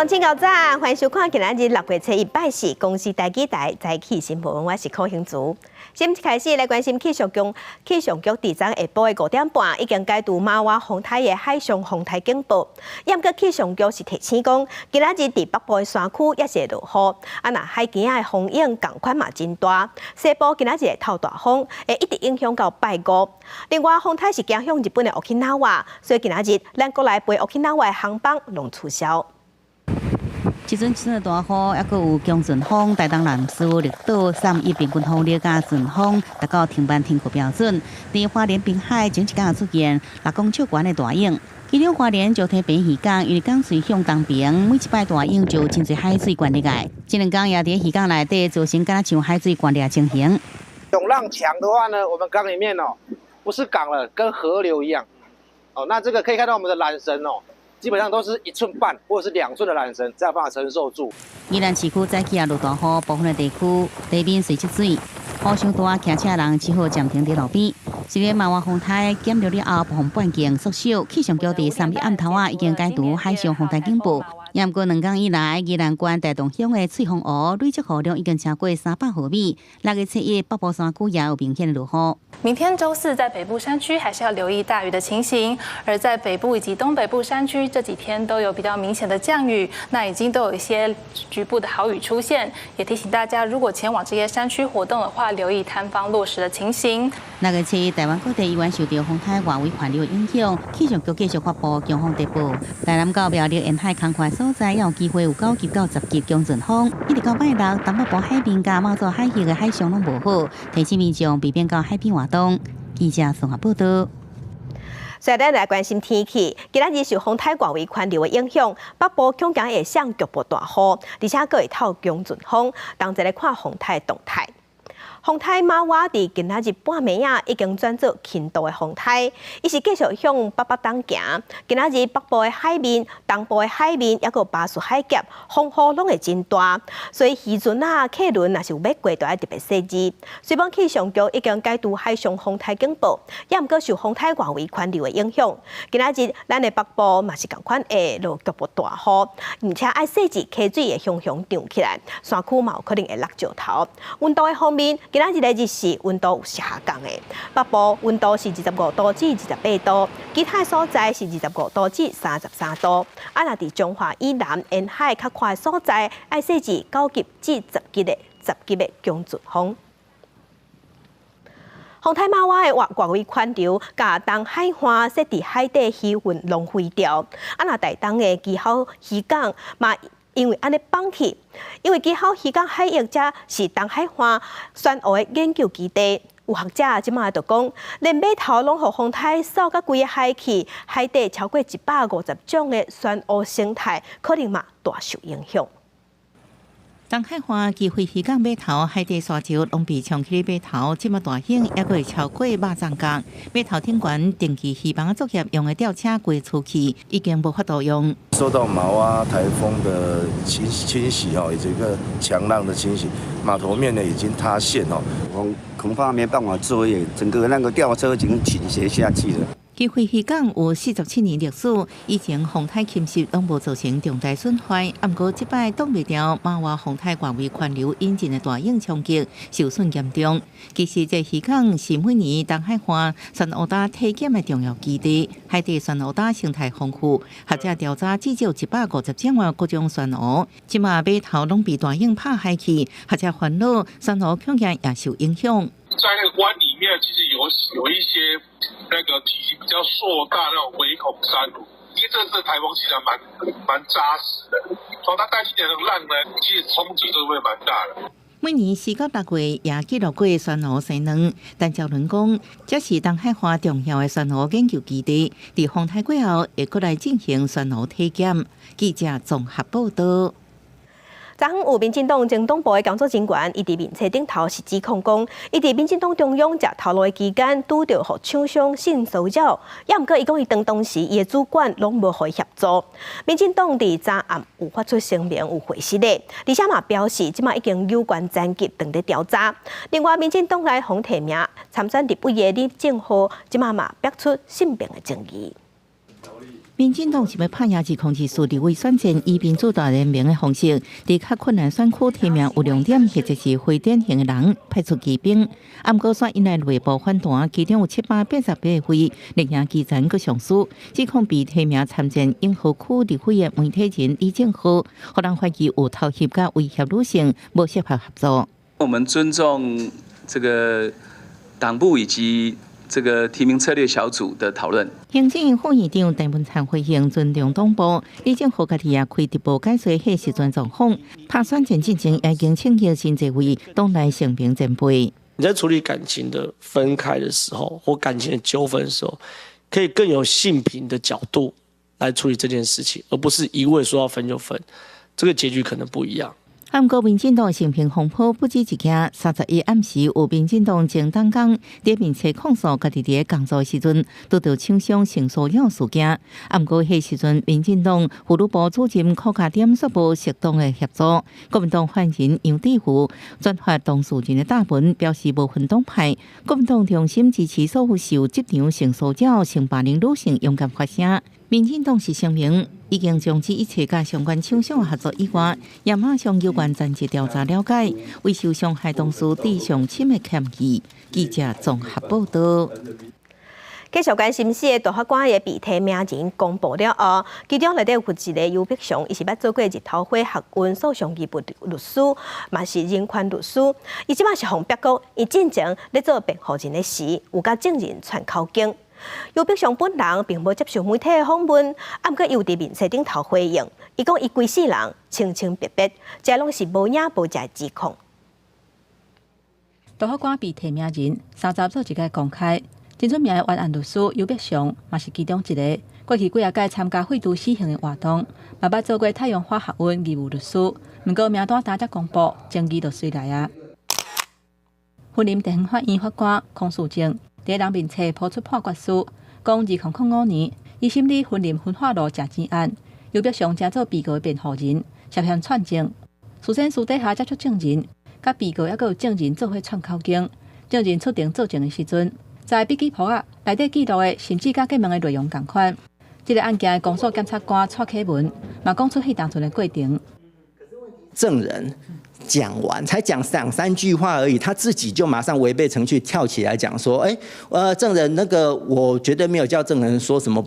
乡警告站，欢迎收看今仔日6月7日拜四，公司台记台早起新闻，我是柯兴竹。先开始来关心气象局第昨下晡的5点半，已经解除马娃风台的海上风台警报。严格气象局是提醒讲，今仔日伫北部的山区也是会落雨，若海边的风影共款嘛真大。西部今仔日会透大风，会一直影响到拜五。另外，风台是行向日本的 Okinawa， 所以今仔日咱国内飞 Okinawa 的航班拢取消。一阵的大雨，还佫有强阵风，台东南势力岛3.1平均风力加阵风，达到停班停课标准。伫花莲滨海前一天出现6公尺悬的大影，其中花莲石梯坪渔港，因为港水向东平，每一摆大影就真侪海水灌入来。这2天也伫渔港内底造成敢若像海水灌入的情形。涌浪强的话呢，我们港里面不是港了，跟河流一样。那这个可以看到我们的缆绳基本上都是1寸半或者是2寸的缆绳，才有办法承受住。宜兰市区早起也落大雨，部分的地区地面水积水，雨伤大，骑车人只好暂停伫路边。虽然马湾风台减弱了后，部分半径缩小，气象局伫3日暗头已经解除海上风台警报。也毋过2天以来，宜兰县大同乡的翠峰湖累积雨量已经超过300毫米。6月7日，北部山区也有明显的落雨。明天周4在北部山区还是要留意大雨的情形，而在北部以及东北部山区这几天都有比较明显的降雨，那已经都有一些局部的豪雨出现，也提醒大家，如果前往这些山区活动的话，留意坍方落石的情形。6月7日，台湾各地依然受到风台外围环流影响，气象局继续发布强风特报。台南到苗栗沿海空旷所在，也有机会有9级到10级强阵风。一直到拜六，东北部海边甲猫做海域的海象拢无好，提醒民众避免到海边活动。记者综合报道。再来关心天气，今仔日受风台外围环流的影响，北部恐惊会上局部大雨，而且佫会透强阵风，同齐来看风台的动态。风台马娃伫今仔日半暝啊，已经转做轻度的风台，伊是继续向北东行。今仔日北部的海面、东部的海面，还有巴士海峡，风雨拢会真大，所以渔船啊、客轮若是有要过，都要特别小心。虽然气象局已经解除海上风台警报，也毋过受风台外围环流的影响，今仔日咱的北部嘛是共款会落局部大雨，而且爱细致溪水会向涨起来，山区嘛有可能会落石头。温度的方面，今仔日的日时温度有下降的，北部温度是25度至28度，其他所在是25度至33度。啊，若伫中华以南沿海较宽的所在，爱设置9级至10级的强阵风。风台马娃的外围环流，甲东海岸设伫海底气运浪费掉。啊，若台东的基好渔港嘛。因为安尼放弃，因为基好渔港海域遮是东海岸选湖的研究基地，有学者即马就讲，连码头拢互风台扫到规个海去，海底超过150种的选湖生态，可能嘛大受影响。东海岸基会渔港码头海底沙石拢被长期的码头，即马大型也会超过100港。码头顶悬定期渔网作业用的吊车过出去，已经无法度用。受到马娃台风的侵袭以及一个强浪的侵袭，码头面呢已经塌陷恐怕没办法作业，整个那个吊车已经倾斜下去了。基会渔港有47年历史，以前风台侵袭拢无造成重大损坏，不过这摆挡袂掉马娃风台外围环流引进的大影冲击，受损严重。其实这渔港是每年东海岸选湖搭体检的重要基地，海底选湖搭生态丰富，学者调查至少150种的各种选湖，即马码头拢被大影拍海去，学者烦恼选湖恐惊也受影响。在那个湾里面，其实有一些那个体型比较硕大那种围孔珊瑚，因为这次台风其实蛮扎实的，从它带进来的浪呢，其实冲击都会蛮大的。每年4到6月也记录过选湖生能，但赵伦讲，这是东海岸重要的选湖研究基地，伫风台过后会过来进行选湖体检。记者综合报道。昨昏有民进党前党部的工作人员，伊伫面册顶头是指控讲，伊伫民进党中央食头路的期间，拄着互厂商性骚扰，也毋过伊讲伊当时伊的主管拢无互伊协助。民进党伫昨暗有发出声明有回释的，而且嘛表示即马已经有关层级等咧调查。另外，民进党内洪提名参选立委的李正浩，即马嘛逼出性别的争议。民进党是要拍赢控制数立委选战以民主大联盟的方式，在较困难选区提名有亮点或者是非典型的人派出骑兵。不过说因来内部反弹，其中有788个会力赢基层阁上诉，指控被提名参战永和区立委的媒体人李正浩，互人怀疑有偷袭甲威胁女性，无适合合作。我们尊重这个党部以及这个提名策略小组的讨论。行政院副院长陈文灿回应尊重党部，李正浩家己也开直播解说迄时阵状况，拍选战进程已经请求新这位党内成名前辈。你在处理感情的分开的时候，或感情的纠纷的时候，可以更有性平的角度来处理这件事情，而不是一味说要分就分，这个结局可能不一样。不过，民进党成平风波不止一件。31暗时，有民进党前党工在面册控诉家己伫工作时阵拄到厂商性骚扰事件。不过，迄时阵民进党妇女部主任柯家点说无适当的协助。国民党发言人杨智虎转发当事人的大文，表示无分党派。国民党衷心支持所有受职场性骚扰、性霸凌女性勇敢发声。民进党是声明，已经终止一切甲相关厂商合作以外，也马上有关暂时调查了解，为受伤害当事致上深的歉意。记者综合报道。继续关心市的大法官的被提名人公布了后，其中内底有一个尤碧祥，伊是捌做过日头花学运诉讼义务律师，嘛是人权律师。伊即马是红白告，伊进前咧做辩护人的时，有甲证人串口径。尤碧祥本人并无接受媒体的访问，不过又伫面册顶头回应，伊讲伊规世人清清白白，这拢是无影无迹的指控。大法官被提名人30做一个公开，真出名的冤案律师尤碧祥嘛是其中一个。过去几啊届参加废除死刑的活动，嘛捌做过太阳花学运义务律师，不过名单单才公布，争议就随来啊。云林地方法院法官康树正在人面册抛出判决书，讲2005年伊审理云林分化路食钱案，尤碧祥正做被告的辩护人，涉嫌串证。事先私底下接触证人，甲被告还佫有证人做伙串口径，证人出庭作证的时阵，在笔记簿啊内底记录的，甚至甲结盟的内容同款。这个案件的公诉检察官蔡启文嘛讲出迄当初的过程。证人讲完才讲2-3句话而已，他自己就马上违背程序跳起来讲说：“证人那个我绝对没有叫证人说什么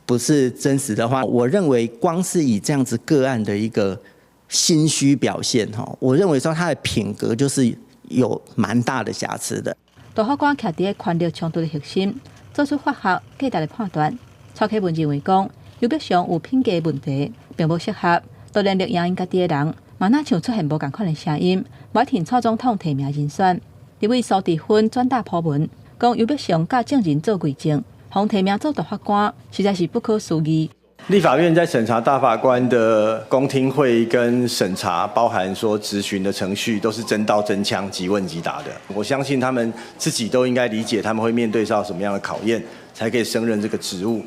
不是真实的话。”我认为光是以这样子个案的一个心虚表现我认为说他的品格就是有蛮大的瑕疵的。大法官徛伫权力冲突的核心，做出法学价值的判断。蔡启文认为讲，尤碧祥有品格问题，并无适合都连力赢因家己的人。嘛那像出现无共款的声音，无挺蔡总统提名人选。立委苏治芬转达普文，讲尤碧祥甲证人做伪证，互提名做大法官，实在是不可思议。立法院在审查大法官的公听会跟审查，包含说质询的程序，都是真刀真枪、即问即答的。我相信他们自己都应该理解，他们会面对到什么样的考验，才可以胜任这个职务。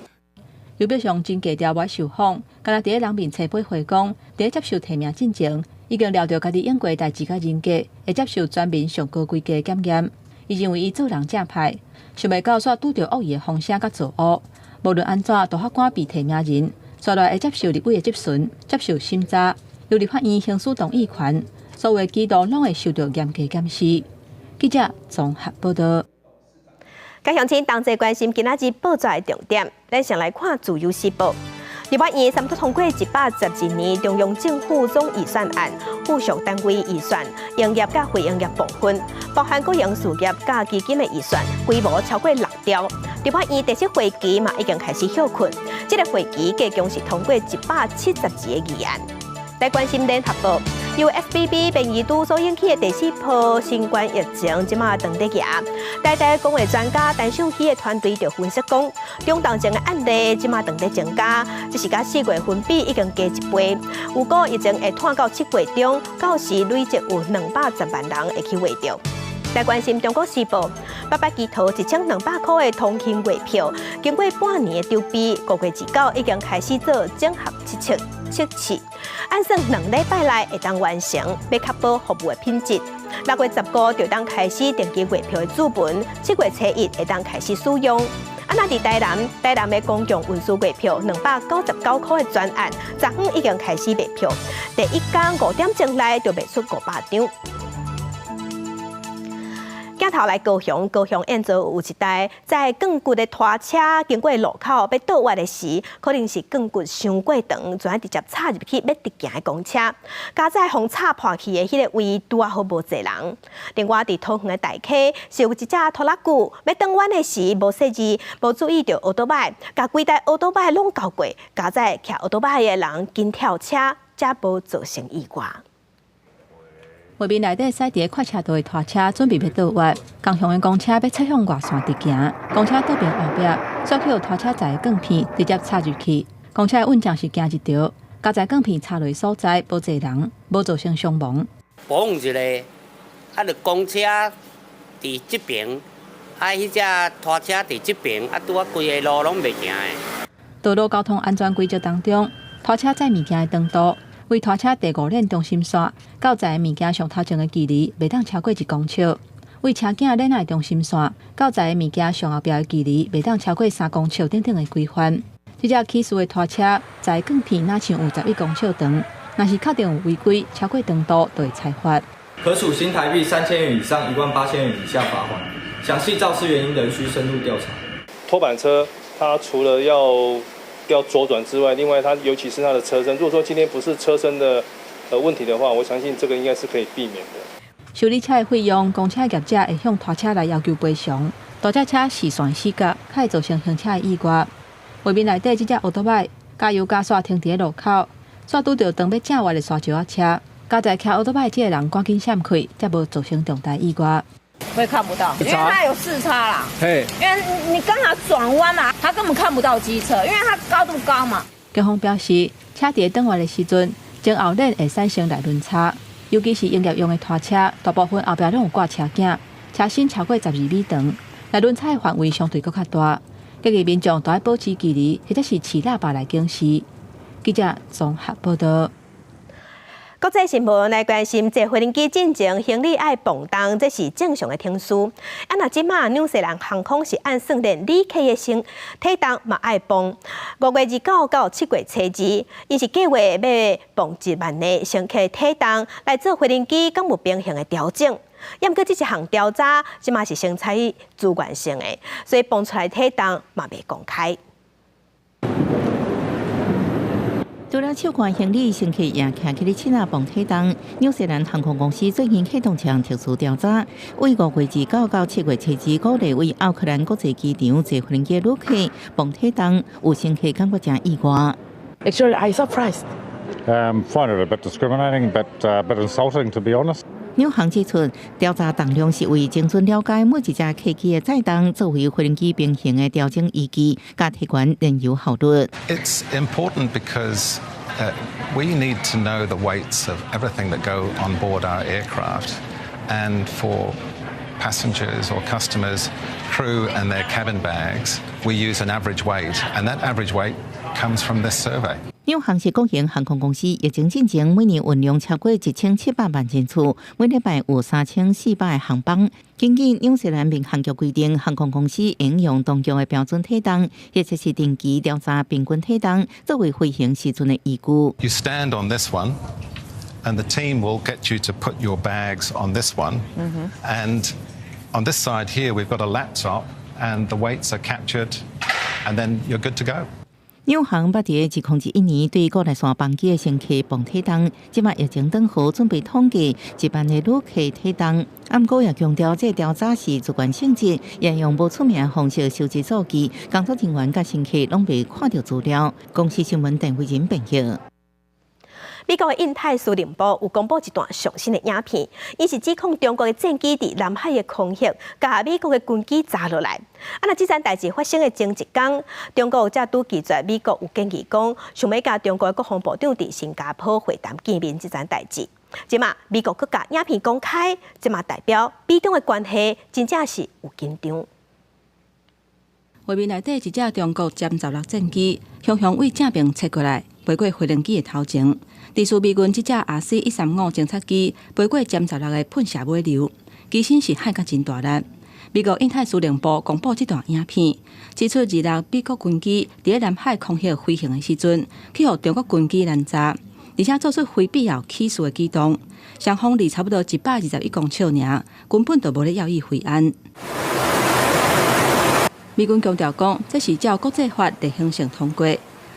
尤碧祥真低调未受访，敢若伫咧人面册背回讲，伫接受提名进前，已经料到家己演过代志甲人格，会接受全面上高规格的检验。伊认为伊做人正派，想袂到煞拄着恶意的风声甲作恶。无论安怎，大法官被提名人，煞来会接受立委的质询，接受审查，由立法院行使同意权，所有的制度拢会受到严格监视。记者综合报道。加详情同齐关心今仔日报纸的重点，咱先来看自由时报。立法院3读通过112年中央政府总预算案，附属单位预算、营业甲非营业部分，包含国营事业甲基金的预算，规模超过6兆。立法院第7会期嘛已经开始休困，这个会期计共是通过172个议案。来关心联合报。由 FBB 变异株所引起的第4波新冠疫情，即马长在行。台大公卫专家陈秀熙的团队就分析讲，中重症的案例即马长在增加，只是甲4月份比已经加1倍。有个疫情会拖到7月中，到时累积有210万人会去买着。来关心中国时报，800支头1200块的通勤月票，经过半年的筹备，5月19已经开始做整合测试。按算2礼拜内会当完成，要确保服务的品质。6月15就当开始登记月票的资本，7月初1会当开始使用。安那伫台南的公共运输月票299块的专案，昨昏已经开始卖票，第一天5点钟内就卖出500张。镜头来高雄现做有一台在更骨的拖车经过路口要倒弯的时，可能是更骨伤过长，全直接插入去要直行的公车，加在互插破去的迄个位拄好无侪人。另外，伫桃园的大溪是有一只拖拉机要转弯的时无细致，无注意到奥多摆，甲规台奥多摆拢交过，加在骑奥多摆的人紧跳车，才无造成意外。画面内底驶伫快车道的拖车准备要倒弯，高雄的公车要侧向外线直行，公车倒边后壁，煞去有拖车载的杠片直接插入去。公车的运将是行一条，加载杠片插落所在无侪人，无造成伤亡。保护一个，就公车伫这边，迄只拖车伫这边，拄规个路拢袂行的。道路交通安全规则当中，拖车载物件的长度。为拖车第5链中心线到载物件上头前的距离，袂当超过1公尺；为车件链内中心线到载物件上后壁的距离，袂当超过3公尺等等的规范。这只起诉的拖车载杠片若像有11公尺长，若是确定有违规超过长度，就会裁罚，可处新台币3000元以上18000元以下罚款。详细肇事原因仍需深入调查。拖板车它除了要左转之外，另外它尤其是它的车身，如果说今天不是车身的问题的话，我相信这个应该是可以避免的。修理车的费用，公车业者会向拖车来要求赔偿。大只车视线死角，较会造成行车的意外。画面内底这只奥多摆加油加煞停伫路口，煞拄到当要正弯的沙石车，加在骑奥多摆这个人赶紧闪开，才无造成重大意外。我也看不到，因为它有4叉啦。嘿，因为你刚好转弯嘛，他根本看不到机车，因为它高度高嘛。警方表示，车伫转弯的时阵，前后链会产生内轮差，尤其是营业用的拖车，大部分后壁拢有挂车架，车身超过12米长，内轮差的范围相对搁较大。建议民众都要保持距离，或者是持喇叭来警示。记者综合报道。国际新闻来关心，坐飞机进前行李爱磅重，这是正常的程序。那即马纽西兰航空是按算连旅客的体重嘛爱磅。5月29到7月初2，伊是计划要磅1万的乘客体重来做飞机跟有平衡的调整。要毋过这一项调查即马是先采主观性的，所以磅出来体重嘛未公开。除了手关行李乘客也骑起哩7磅体重，纽西兰航空公司最近启动一项特殊调查，为5月29到7月初2鼓励为奥克兰国际机场坐飞机旅客磅体重，有乘客感觉真意外。Actually, I surprised. Find it a bit discriminating, but insulting, to be honest. 纽航指出，调查重量是为精准了解每一架客机的载重，作为飞机平衡的调整依据，甲提悬燃油效率。It's important because we need to know the weights of everything that go on board our aircraft, and for passengers or customers, crew and their cabin bags, we use an average weight, and that average weight comes from this survey. 纽航是国营航空公司，疫情进前每年运用超过1700万人次，每礼拜有3400个航班。根据纽西兰民航局规定，航空公司应用当局的标准体重，或者是定期调查平均体重，作为飞行时阵的依据。You stand on this one, and the team will get you to put your bags on this one, and on this side here we've got a laptop, and the weights are captured, and then you're good to go. 纽航捌伫2021年对国内线班机的乘客磅体重，即马疫情等好，准备统计一般的旅客体重。不过也强调，这调查是主观性质，也用无出名的方式收集数据，工作人员甲乘客拢未看到资料。公司新闻陈慧仁报道。美国的印太司令部有公布一段上新的影片，伊是指控中国的战机伫南海的空隙，甲美国的军机砸落来。那这件代志发生的前一天，中国才拄拒绝美国有建议讲，想要甲中国的国防部长伫新加坡会谈见面这件代志。即马美国佮甲影片公开，即马代表美中的关系真正是有紧张。画面内底一架中国歼-16战机，雄雄为正面切过来，飞过飞行机的头前。地属美军这架 RC-135侦察机飞过歼-16的喷射尾流，机身是海甲真大力。美国印太司令部公布这段影片，指出日落美国军机伫南海空域飞行的时阵，去互中国军机拦截，而且做出非必要起事的举动，双方离差不多121公尺尔，根本就无咧要意会安。美军强调讲，这是照国际法例行性通过。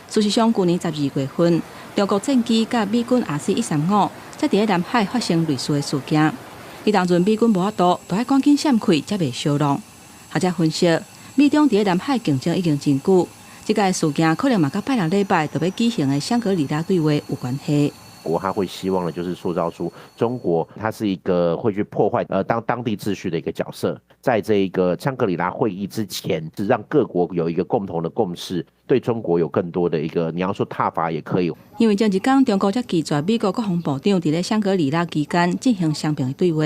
事实上，去年12月份，中国战机甲美军RC-135才伫南海发生类似的事件。伊当阵美军无法度，就要赶紧闪开，才袂烧弄。学者分析，美中伫南海竞争已经真久，这个事件可能嘛甲拜6礼拜就要举行的香格里拉对话有关系。国他会希望的就是塑造出中国，它是一个会去破坏当地秩序的一个角色。在这个香格里拉会议之前，是让各国有一个共同的共识，对中国有更多的一个，你要说挞伐也可以。因为前一天中国才拒绝美国国防部长伫咧香格里拉期间进行双边的对话，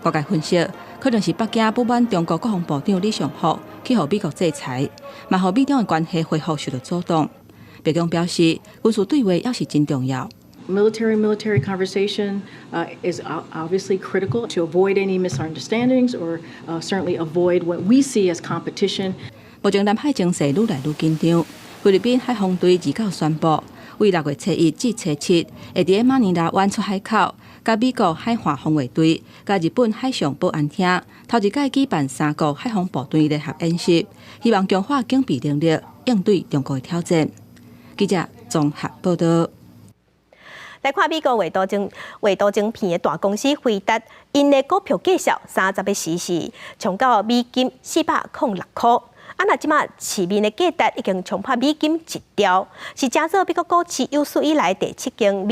外界分析可能是北京不满中国国防部长李尚福去互美国制裁，嘛互美中的关系恢复受到阻挡。白宫表示，军事对话也是真重要。Military conversation is obviously critical to avoid any misunderstandings or certainly avoid what we see as competition. 目前南海情势愈来愈紧张，菲律宾海防队29宣布，为6月初1至初7，会伫马尼拉湾出海口，甲美国海岸防卫队、甲日本海上保安厅头一届举办3国海防部队联合演习，希望强化警备能力，应对中国的挑战。记者综合报道。来看美国画图晶片的大公司辉达，因的股票价值30时是冲到美金406块。那即马市面的价值已经冲破美金1兆，是加做美国股市有史以来第7间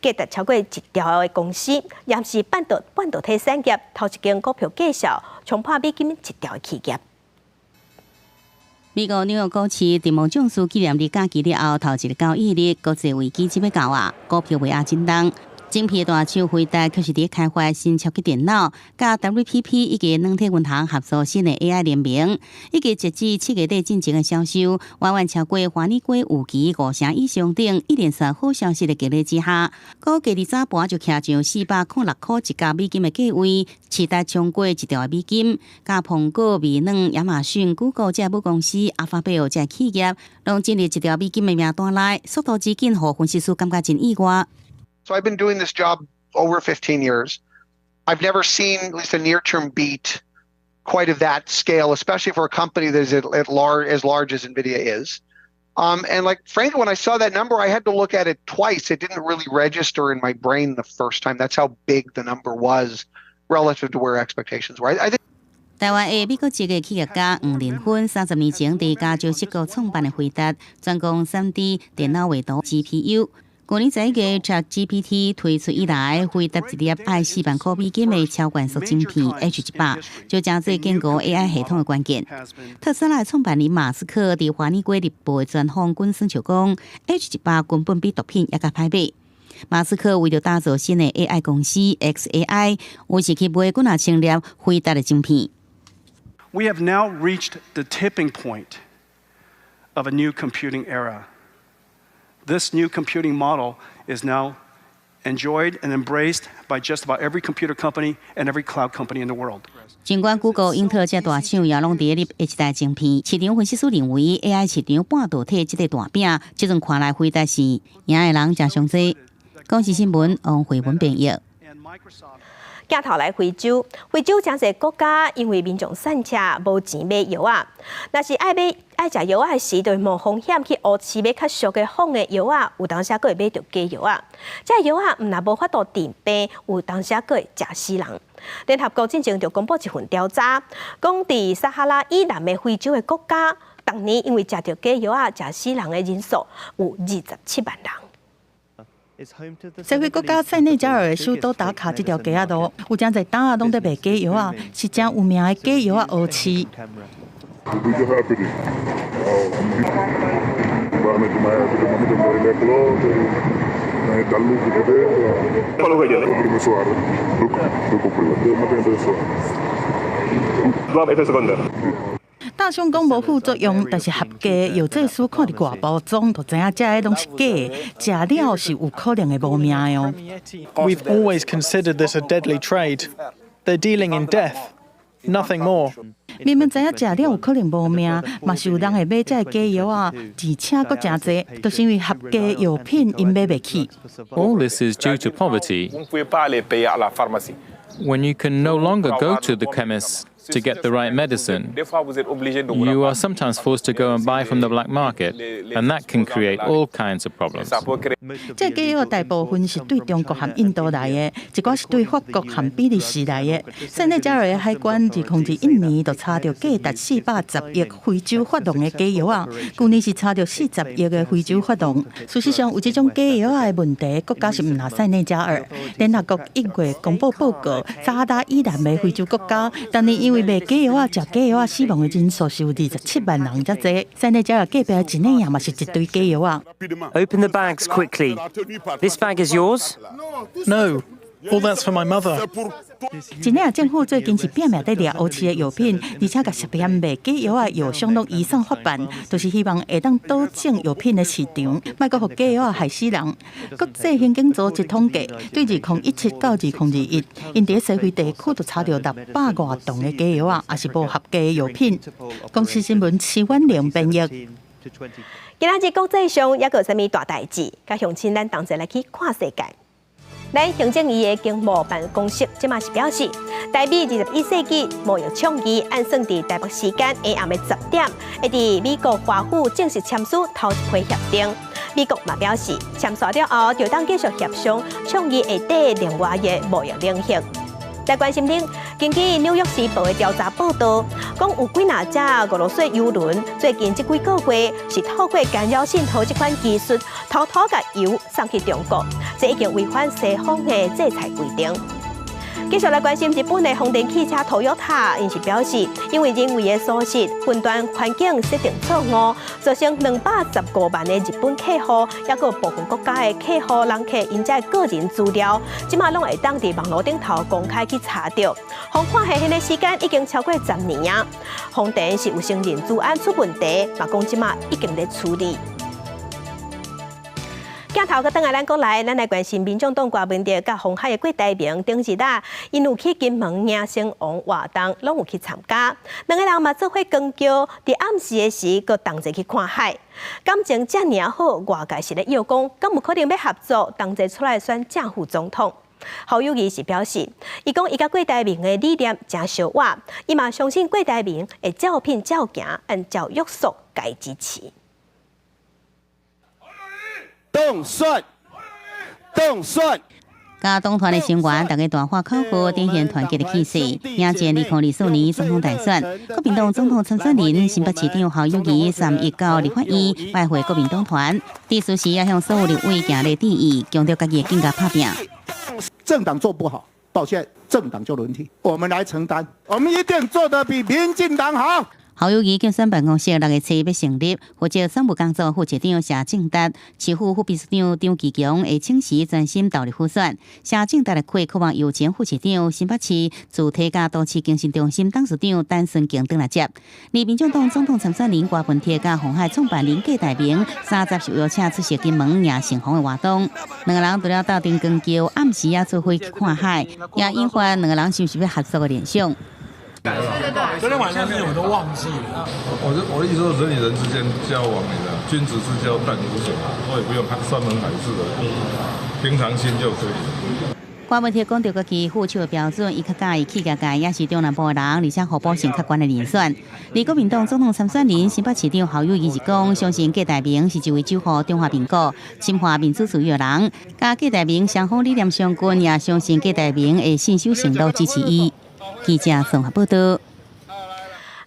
价值超过1兆的公司，也是半导体产业头一间股票价值冲破美金1兆的企业。美国纽约股市在毛种树纪念日假期了后，头一个交易日，国际危机即要到啊，股票为阿震荡。晶片大厂辉达却是伫开发新超级电脑，甲 WPP 以及软体银行合作新的 AI 联名，以及截至7月底进前的销售，远远超过华丽龟预期5成以上等一连串好消息的激励之下，股价伫早盘就徛上406块一角美金的价位，期待冲过1兆的美金。甲苹果、微软、亚马逊、Google 这母公司、阿法贝尔这企业，拢进入1兆美金的名单内，速度之紧，互分析师感觉真意外。So I've been doing this job over 15 years. I've never seen at least a near-term beat quite of that scale, especially for a company that is as large as NVIDIA is. And like, frankly, when I saw that number, I had to look at it twice. It didn't really register in my brain the first time. That's how big the number was relative to where expectations were. I think. 台湾的美国籍的企业家黄仁勋30年前伫加州硅谷创办的辉达，专攻 3D 电脑画图 GPU。去年11月 ChatGPT 推出以来，辉达一粒爱4万块美金的超快速晶片 H100， 就将做建构 AI 系统的关键。特斯拉创办人马斯克伫华尔街日报的专访官宣称讲 ，H100 根本比毒品还较歹买。马斯克为了打造新的 AI 公司 XAI， 有时去买几若千粒辉达的晶片。We have now reached the tipping point of a new computing era. This new computing model is now enjoyed and embraced by just about every computer company and every cloud company in the world. 尽管 Google、英特尔这大厂也拢伫咧 H 代晶片，市场分析师认为 AI 市场半导体这个大饼，即阵看来辉达是赢的人真上济。公司新闻王慧文编译。镜头来非洲，非洲真侪国家因为民众散车无钱买药啊，若是爱食药啊时，就冒风险去乌市买较俗的仿的药啊，有当时佫会买到假药啊。这药啊，毋若无法度治病，有当时佫会食死人。联合国进前就公布一份调查，讲伫撒哈拉以南的非洲的国家，当年因为食到假药啊食死人的人数有27万人。社会国家塞内加尔的首都打卡这条街仔路，有真侪档啊，拢在卖假药啊，是真有名的假药啊乌市。大象讲无副作用，但是合格药剂师看伫外包装，就知影这个拢是假的，食了是有可能会无命哦。We've always considered this a deadly trade. They're dealing in death. nothing more. 明明知影食了有可能无命，嘛是有人会买这假药啊，而且佫真济，就是因为合格药品因买袂起。All this is due to poverty. When you can no longer go to the chemist to get the right medicine, you are sometimes forced to go and buy from the black market, and that can create all kinds of problems. 这假药大部分是对中国和印度来的，一寡是对法国和比利时来的。塞内加尔的海关2021年就查到价值410亿非洲法郎的假药啊，去年是查到40亿的非洲法郎。事实上，有这种假药的问题，国家是唔拿塞内加尔。联合国1月公布报告，沙达、伊朗的非洲国家，当年因为卖假药啊、食假药啊死亡的人数是有27万人才多。塞内加尔隔壁的几内亚嘛是一堆假药啊。Open the bags quickly. This bag is yours? No, all that's for my mother. 几内亚政府最近是拼命在掠乌市的药品，而且甲涉嫌卖假药啊药商都移送法办，就是希望会当导正药品的市场，莫阁互假药害死人。国际刑警组织统计，对2017到2021，因伫西非地区就查到600多吨的假药啊，也是无合格的药品。公司新闻徐婉玲编译。今仔日国际上也有啥物大代志？甲乡亲咱同齐来去看世界。咱行政院的经贸办公室即马是表示，台美21世纪贸易倡议按算伫台北时间下暗的10点，会伫美国华府正式签署头一批协定。美国嘛表示，签署了后就当继续协商倡议下底另外的贸易领域。来关心恁，根据《纽约时报》的调查报道，讲有几哪只俄罗斯油轮最近这几个月是透过干扰渗透这款技术，偷偷把油送去中国，这已经违反西方的制裁规定。继续来关心日本的丰田汽车 Toyota， 因是表示，因为人为的疏失、分段环境设定错误，造成215万的日本客户，也有部分国家的客户人客因这个人资料，即马拢会当伫网络顶头公开去查到。互看下迄个时间已经超过10年啊！丰田是有承认治安出问题，嘛讲即马已经在处理。镜头个等下咱国来，咱来关心民众党郭文哲甲红海的郭台铭顶日啊，因有去金门迎圣王活动，拢有去参加。两个人嘛做伙光桥，伫暗时的时，佮同齐去看海。感情遮尔好，外界是咧要讲，敢有可能要合作，同齐出来选正副总统？侯友宜是表示，伊讲伊甲郭台铭的理念真相我，伊嘛相信郭台铭会照品照行，按照约束该支持。动算。甲党团的成员大家大话口号，展现团结的气势，迎接2024年总统大选。国民党总统参选人新北市长侯友宜3日到立法院拜会国民党团，致辞时也向所有立委行礼致意，强调家己更加拍拼。政党做不好，抱歉，政党就轮替，我们来承担，我们一定做得比民进党好。侯友宜竞选办公室6月7日要成立，负责商务工作副市长谢正达、市府副秘书长张其强会请辞专心投入辅选。谢正达的会渴望由前副市长新北市自体甲都市精神中心董事长陈顺敬等来接。而民众党总统参选人郭文哲甲鸿海创办人郭台铭30日邀请出席金门迎圣王的活动。两个人除了斗阵光桥，暗时也做伙去看海，也引发两个人是不是要合作的联想。昨天晚上我都忘记了。我的意思说，人与人之间交往，你知道，君子之交淡如水，我也不用山盟海誓的，平常心就可以。郭文哲讲到家己付出的标准，伊较介意企业界也是中南部的人，而且互保性客观的人选。而国民党总统参选人新北市长侯友宜是讲，相信郭台铭是一位守护中华民国、深化民主自由的人。甲郭台铭双方理念相近，也相信郭台铭会信守承诺支持伊。记者综合报道。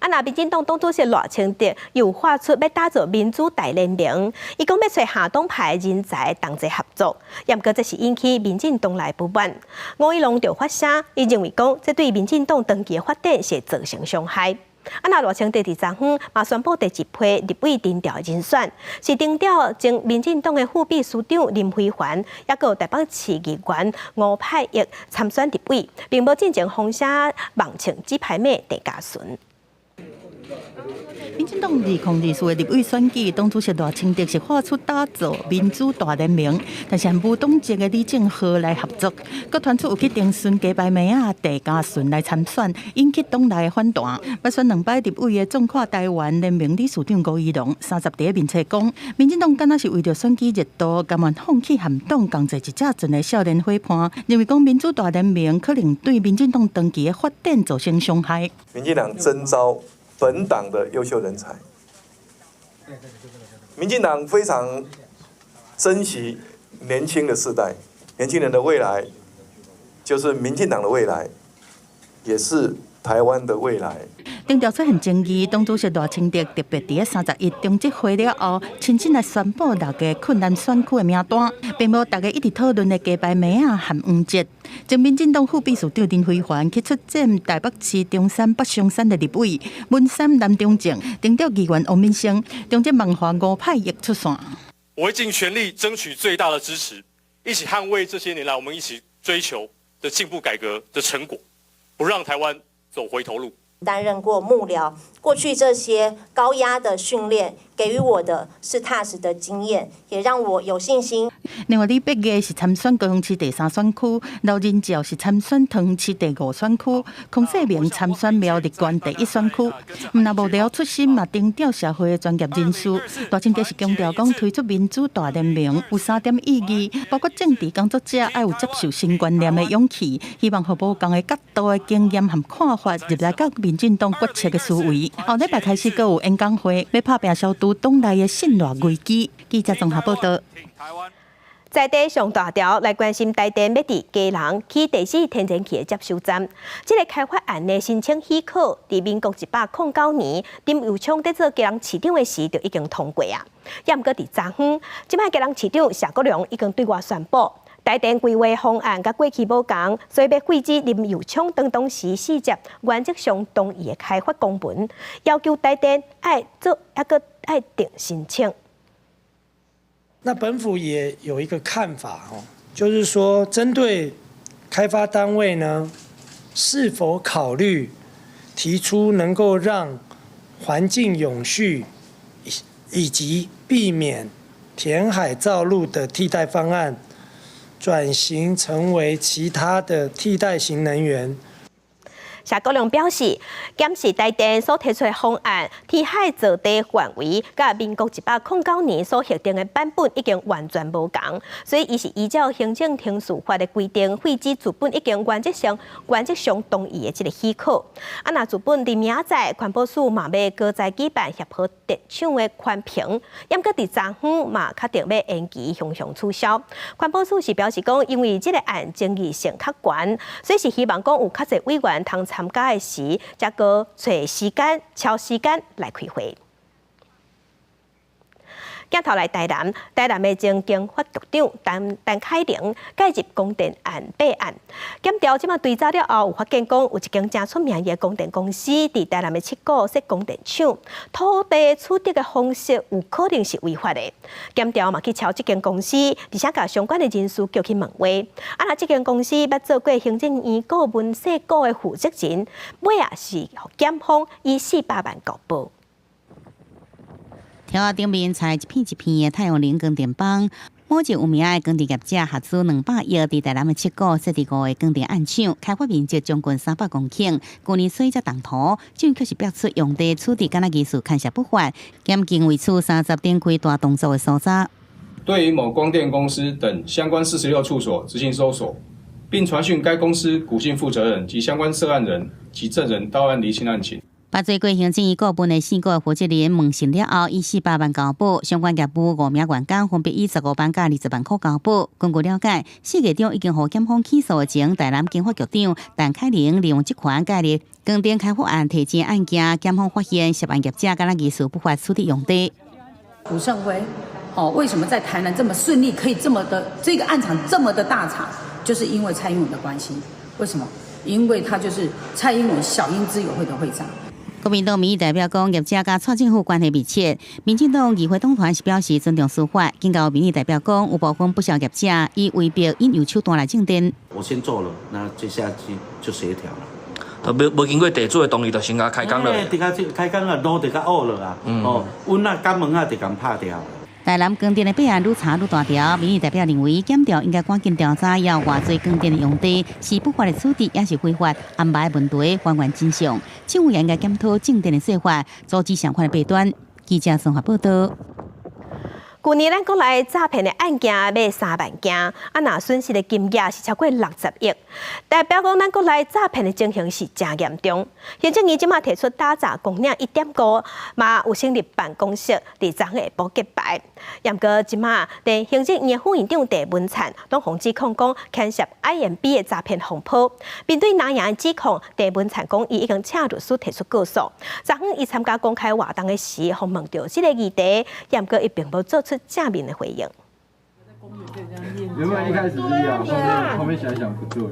那民进党党主席赖清德又发出要打造民主大联盟，伊讲要找下党派人才同齐合作，也不过这是引起民进党内不满。吴怡农就发声，伊认为讲这对民进党长期的发展是造成伤害。那赖清德伫昨昏嘛宣布第一批立委定调人选，是定调前民进党的副秘书长林飞环，也有台北市议员吴派益参选立委，并无进行封杀网庆纸牌妹地家顺。民进党2024立委选举，党主席赖清德是发出打造民主大联盟，但是无党籍的李正浩来合作，佮传出有去定顺假牌名啊郑家顺来参选，引起党内的反弹。要选2摆立委的纵跨台湾联盟理事长吴怡农30日面册讲，民进党敢若是为着选举热度，甘愿放弃含党共济一只阵的少年伙伴，认为讲民主大联盟可能对民进党长期的发展造成伤害。民进党征召本党的优秀人才，民进党非常珍惜年轻的世代，年轻人的未来就是民进党的未来，也是台湾的未来。定调出现争议，党主席赖清德特别伫30日中执会了后，亲自来宣布6个困难选区的名单，并无大家一直讨论的假牌名啊和黄捷。前民进党副秘书长林飞环去出战台北市中山北松山的立委，文山南中正顶调议员王敏生，中间文化5派亦出线。我会尽全力争取最大的支持，一起捍卫这些年来我们一起追求的进步改革的成果，不让台湾走回头路。担任过幕僚，过去这些高压的训练给予我的是踏实的经验，也让我有信心。另外，李北月是参选高雄市第3选区，刘仁照是参选桃园市第5选区，孔世明参选苗栗县第1选区。那幕僚出身嘛，顶调社会的专业人士，赖清德是强调讲推出民主大联盟有3点意义，包括政治工作者要有接受新观念的勇气，希望和无同的角度的经验和看法入来到民进党决策的思维。后礼拜开始，阁有演讲会，要拍拼消除党内的信赖危机。记者综合报道。在地上大条来关心台电要伫基隆起第4天然气的接收站，这个开发案的申请许可，伫民国109年林佑昌在做基隆市长的时就已经通过啊。也毋过伫昨昏，即摆基隆市长谢国良已经对外宣布，台电规划方案甲过去无同，所以要废止林佑昌当时4接原则上同意的开发公文，要求台电爱做还阁爱定申请。那本府也有一个看法就是说，针对开发单位呢，是否考虑提出能够让环境永续以及避免填海造陆的替代方案，转型成为其他的替代型能源。谢国良表示，检视台电所提出的方案，填海造地范围，甲民国109年所核定的版本已经完全无同，所以伊是依照行政程序法的规定，废止资本已经原则上同意的这个许可。啊，那资本伫明仔环保署嘛要搁再举办协和电厂的环评，也毋过伫昨昏嘛确定要延期向取消。环保署是表示讲，因为这个案争议性较悬，所以是希望讲有较侪委员通参加的时，才个找时间、敲时间来开会。镜头来台南的前经发局长陈凯玲介入供电案备案，检调即马追查了后，有发现讲有一间正出名的供电公司伫台南的7股设供电厂，土地取得的方式有可能是违法的。检调嘛去敲这间公司，而且甲相关的人士叫去问话。啊，那这间公司捌做过行政院顾问设股的负责人，尾也是检方以400万告报。条顶面采一片一片的太阳能光电棒，某一有名的光电业者合资200亿，伫台南的7股设置5个光电案场，开发面积将近300公顷。去年水才动土，政却是表示用地处置敢若技术看似不法，严禁为此30展开大动作的搜查。对于某光电公司等相关46处所执行搜索，并传讯该公司股性负责人及相关涉案人及证人到案厘清案情。把最过行政院顾问的4个负责人问询了后，以400万交保，相关业务5名员工分别以15万甲20万块交保。根据了解，4月中已经予检方起诉前台南经发局长陈凯玲利用这款介入光电开发案提前案件，检方发现涉案业者敢若技术不法处理用地。吴胜辉，为什么在台南这么顺利，可以这么的这个案场这么的大场，就是因为蔡英文的关系。为什么？因为他就是蔡英文小英之友会的会长。国民党民意代表讲，业者甲蔡政府关系密切。民进党议会党团是表示尊重司法，警告民意代表讲，有部分不肖业者以围标引诱手段来竞争。我先做了，那接下去就协调了。无经过地主的同意，就先甲开工了。直接开工啊，路就甲乌了啊，哦，阮啊关门啊就甲拍掉。台南光电的弊案愈查愈大条，民意代表认为检调应该赶紧调查，要偌济光电的用地是不法的处置，也是非法安排问题，还原真相。政府也应该检讨正电的说法，阻止相关的弊端。记者综合报道。去年咱国内诈骗的案件要3万件，那损失的金额是超过60亿，代表讲咱国内诈骗的情形是真严重。行政院即马提出打诈公领1.5，嘛有成立办公室，伫昨下晡揭牌。不过即马连行政院副院长郑文灿拢防指控讲牵涉 IMB 的诈骗风波。面对南洋的指控，郑文灿讲伊已经请律师提出告诉。昨昏伊参加公开活动的时，互问到这个议题，不过伊并无做出正面的回应。原本一开始是要，后面想想不对。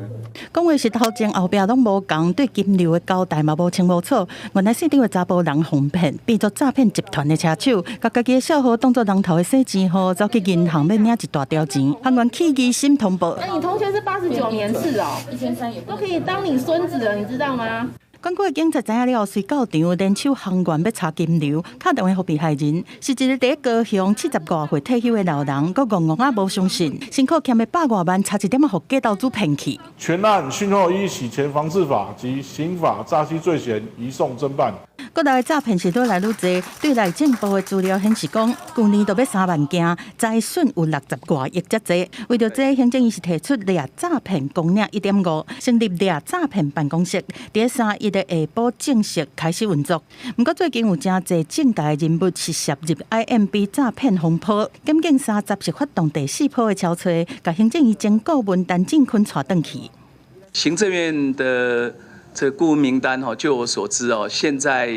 讲话是头前后壁拢无共，对金流的交代嘛无清无楚。原来市场的查甫人哄骗，变作诈骗集团的车手，把家己的小号当作人头的洗钱号，走去银行要领一大条钱，还原起疑心通报。那你同学是89年次哦，1300也都可以当你孙子了，你知道吗？管区的警察知影了，随到场联手行员要查金流，打电话给被害人，是一个在高雄70多岁退休的老人，佫戆戆啊无相信，辛苦欠的100多万，差一点互假投资骗去。全案讯后依洗钱防治法及刑法诈欺罪嫌移送侦办。国内的诈骗是愈来愈多，对内政部的资料显示讲，去年都要3万件，财损有60多亿才多。为着这，行政院是提出掠诈骗公领1.5，成立掠诈骗办公室，伫3月的下晡正式开始运作。不过最近有真侪政界人物是涉入 IMB 诈骗风波，检警30是发动第4波的敲锤，甲行政院前顾问陈进坤带回去。行政院的这顾问名单就我所知现在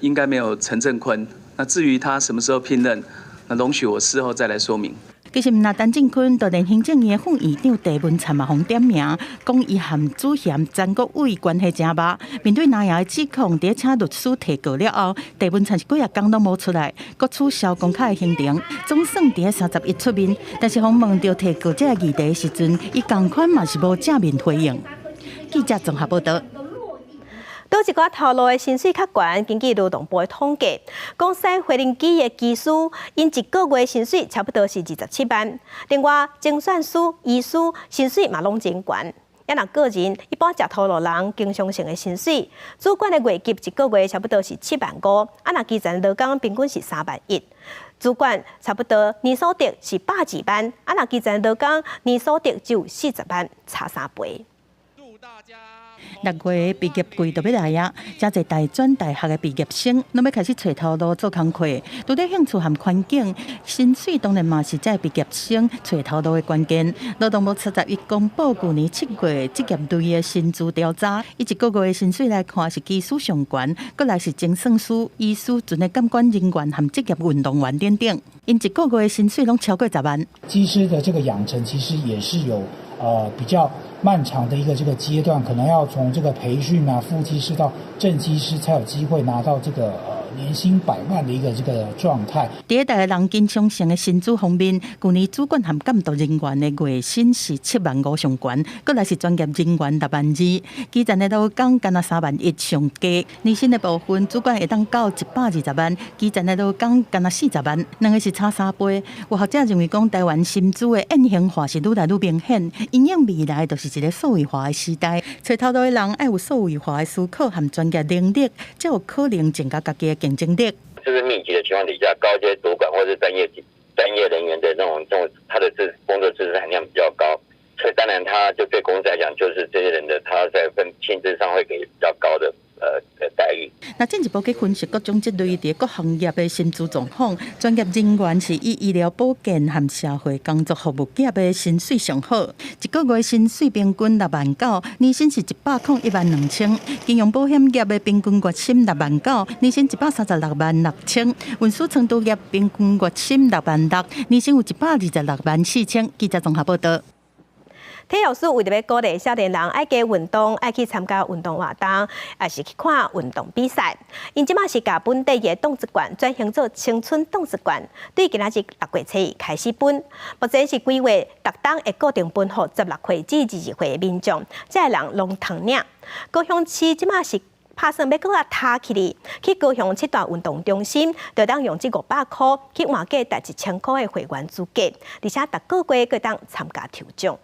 应该没有陈正坤。那至于他什么时候聘任，那容许我事后再来说明。其实，那陈进坤就连行政院副院长郑文灿嘛，互点名，讲伊和主嫌詹国伟关系真密。面对南洋的指控，伫请律师提告了后，郑文灿是几啊天都无出来，佮取消公开的行程，总算伫31出面。但是，访问到提告这个议题时阵，伊同款嘛是无正面回应。记者综合报道。倒一寡头路的薪水较悬，根据劳动部的统计，讲使回零机的技师，因一个月薪水差不多是27万。另外，精算师、医师薪水嘛拢真悬。也若个人一般食头路人经常性的薪水，主管的月级一个月差不多是7万5，若基层劳工平均是3万1。主管差不多年所得是102万，若基层劳工年所得只有40万，差3倍。6月毕业季就要来啊！真侪大专大学的毕业生，拢要开始找头路做工课。除了兴趣和环境，薪水当然嘛是在毕业生找头路的关键。劳动部31公布去年7月职业类的薪资调查，以一个月的薪水来看是技术上悬，过来是精算师、医师、准的监管人员和职业运动员等等，因一个月的薪水拢超过10万。技师的这个养成其实也是有比较漫长的一个这个阶段，可能要从这个培训啊，副技师到正技师，才有机会拿到这个年薪100万的一个这个状态。第一代人经常性的薪资方面，去年主管和监督人员的月薪是7万5上悬，过来是专业人员6万2，基层的劳工干那3万1上低。年薪的部分，主管会当到120万，基层的劳工干那40万，两个是差3倍。有学者认为讲，台湾薪资的隐形化是愈来愈明显，因应未来就是一个数位化的时代。找头路的人要有数位化的思考和专业能力，才有可能增加家己的竞争力。就是密集的情况底下，高阶主管或是专业人员的那种他的工作知识含量比较高，所以当然他就对公司来讲，就是这些人的他在薪资上会给比较高的待遇。那进一步去分析各种这类的各行业的薪资状况，专业人员是以医疗保健和社会工作服务业的薪水上好，一个月薪水平均6万9，年薪是101万2千；金融保险业的平均月薪6万9，年薪136万6千；运输程度业平均月薪6万6，年薪有126万4千。记者综合报道。体育署为着要鼓励少年人爱加运动，爱去参加运动活动，也是去看运动比赛。因即马是甲本地的动物馆转型做青春动物馆，对今仔日6月7日开始分。目前是规划逐档会固定分予16岁至22岁的民众，这人拢通领。高雄市即马是打算要搁较踏起哩，去高雄7大运动中心，就当用这500块去换价达1000块的会员资格，而且逐个月搁当参加抽奖。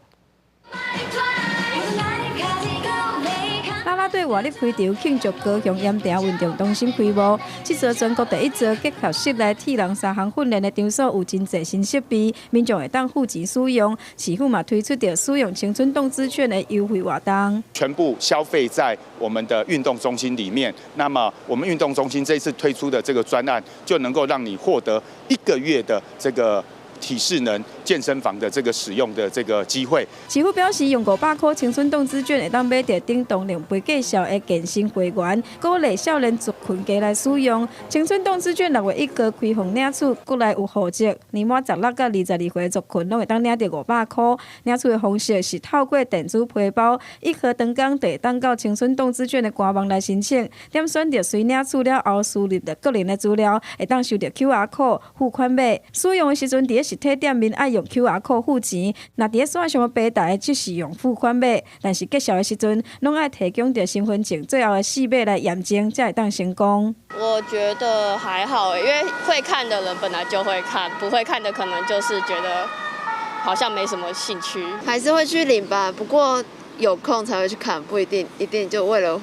啦啦队活力开场庆祝高雄盐埕运动中心开幕。这座全国第一座结合室内体能3项训练的场所，有真侪新设备，民众会当付钱使用。市府嘛推出着使用青春动资券的优惠活动，全部消费在我们的运动中心里面。那么我们运动中心这一次推出的这个专案，就能够让你获得1个月的这个体适能健身房的这个使用的这个机会。市府表示，用500块青春动资券会当买到叮当2倍价小的健身会员，鼓励少年族群加来使用。青春动资券6月1号开放领取，过来有户籍，年满16到22岁族群拢会当领到500块。领取的方式是透过电子批包，1号当天就会当到青春动资券的官网来申请，点选着随领取了后输入的个人的资料，会当收到 QR code 付款码。使用的时阵，伫实体店面爱用 QR code 付钱，那伫线上的平台就是用付款码，但是结销的时阵，拢爱提供着身份证最后的4码来验证，才会当成功。我觉得还好，因为会看的人本来就会看，不会看的可能就是觉得好像没什么兴趣，还是会去领吧。不过有空才会去看，不一定就为了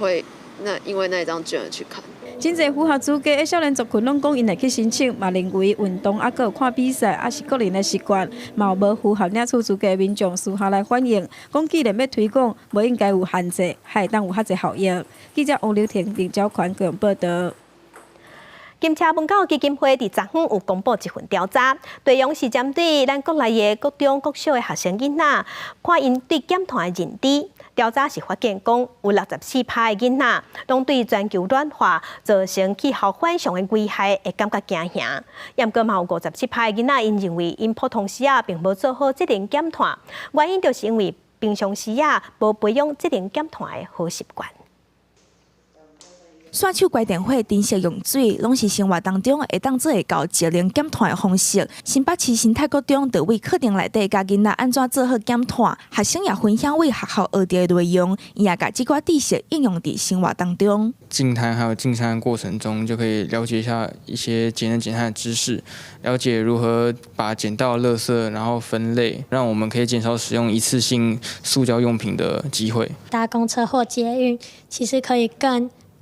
因为那一张券而去看。真侪符合资格的少年族群拢讲，因会去申请，嘛认为运动还有看比赛，也是个人的习惯，嘛有无符合领取资格的民众私下来反映，讲既然要推广，无应该有限制，还会当有较侪效益。记者王柳婷、林昭宽高雄报道。金车文教基金会伫昨昏有公布一份调查，内容是针对咱国内的各中各小的学生囡仔，看因对减团的认知。调查是发现讲，有64%的囡仔拢对全球暖化造成气候反常的危害会感觉惊吓。也毋过嘛有57%的囡仔因认为因普通时啊并无做好节能减碳，原因就是因为平常时啊无培养节能减碳的好习惯。刷手关电火、珍惜用水，拢是生活当中会当做会到节能减碳的方式。新北市生态局中，就为课程内底教囡仔安怎做好减碳，学生也分享为学校学到的内容，伊也把这寡知识应用伫生活当中。净滩还有净山的过程中，就可以了解一下一些节能减碳的知识，了解如何把捡到的垃圾然后分类，让我们可以减少使用一次性塑胶用品的机会。搭公车或捷运，其实可以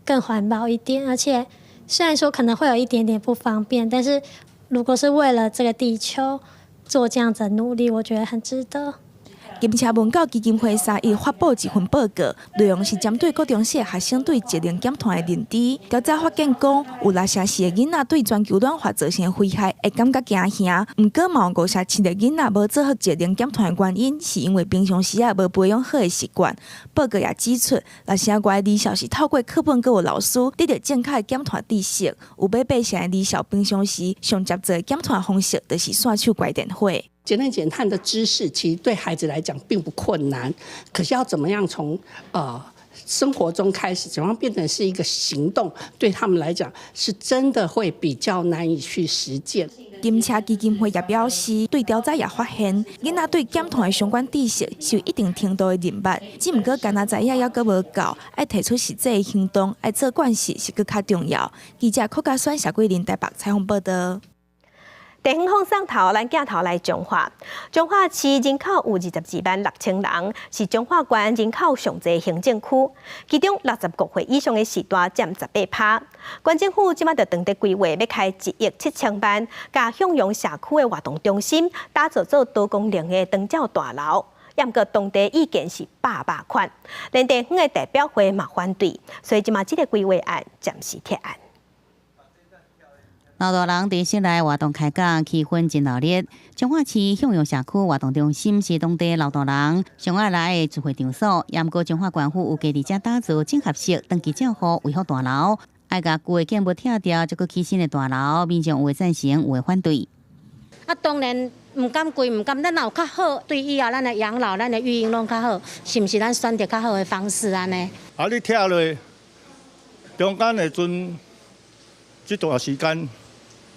更环保一点，而且虽然说可能会有一点点不方便，但是如果是为了这个地球做这样子的努力，我觉得很值得。金车文教基金会3日发布一份报告，内容是针对高中小学生对节能减碳的认知。调查发现讲，有60%的囡仔对全球暖化造成的危害会感觉惊吓，不过嘛有57%的囡仔无做好节能减碳的原因，是因为平常时无培养好的习惯。报告也指出，60%外的儿少是透过课本佮有老师得到正确的减碳知识，有88%的儿少平常时上接做的减碳方式，就是刷手关电火。节能减碳的知识其实对孩子来讲并不困难，可是要怎么样从生活中开始，怎么样变成是一个行动，对他们来讲是真的会比较难以去实践。金车基金会也表示，对调查也发现，囡仔对减碳的相关知识是有一定程度的认捌，只不过干那知影还阁无够，爱提出实际的行动，爱做惯势是更较重要。记者柯嘉轩、谢桂林台北采访报道。地方放送头，咱镜头来彰化。彰化市人口有22万6千人，是彰化县人口上侪行政区，其中65岁以上的时代占18%。县政府即马就当地规划要开1亿7千万，甲向阳社区的活动中心打造做多功能的长照大楼。也毋过当地意见是8款，连地方的代表会嘛反对，所以即马这个规划案暂时撤案。老大人伫室内活动开讲，气氛真热烈。彰化市向阳社区活动中心是当地老大人上爱来的聚会场所。也毋过彰化县府有家己遮打造整合式长期照护维护大楼，爱甲旧的建物拆掉，再搁起新的大楼，民众有的赞成，有的反对。啊，当然唔敢贵，唔敢，咱有较好，对以后咱的养老、咱的育婴拢较好，是毋是？咱选择较好的方式安尼？啊，你听落，中间的阵，这段时间，